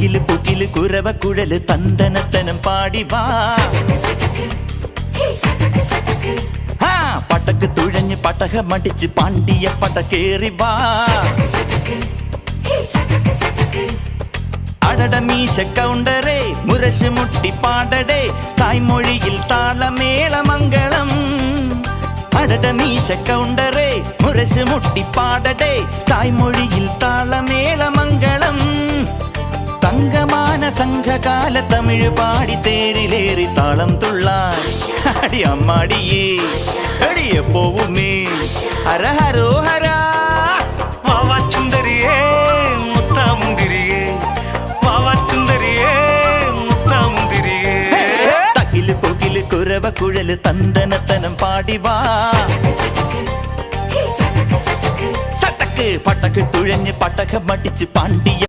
തകില് പുകില് കുരവ കുഴല് തന്തനത്തനം പാടി വാ പടക്ക് തുഴഞ്ഞ് പടക മടിച്ച് പാണ്ടിയ പടക്കേറി വാ അടട മീശ കൗണ്ടറേ മുരശ് മുട്ടി പാടടേ തായ്മൊഴിയിൽ താളമേള മംഗളം അടട മീശ കൗണ്ടറേ മുരശ് മുട്ടി പാടടേ തായ്മൊഴിയിൽ താളമേള മംഗളം തങ്കമാന സംഘകാല തമിഴ് പാടി തേരിലേറി താളം തുള്ളാൻ അടി അമ്മാടിയേ അടിയെ പോവുമേ ഹര ഹരോ ഹരാ വാവാ ചുന്ദരിയേ മുത്താമുന്തിരിയേ വാവാ ചുന്ദരിയേ മുത്താമുന്തിരിയേ തകില് പുകില് കുരവ കുഴല് തന്തനത്തനം പാടി വാ സട്ടക്ക് പടക്ക് തുഴഞ്ഞ് പടക മടിച്ച് പാണ്ടിയ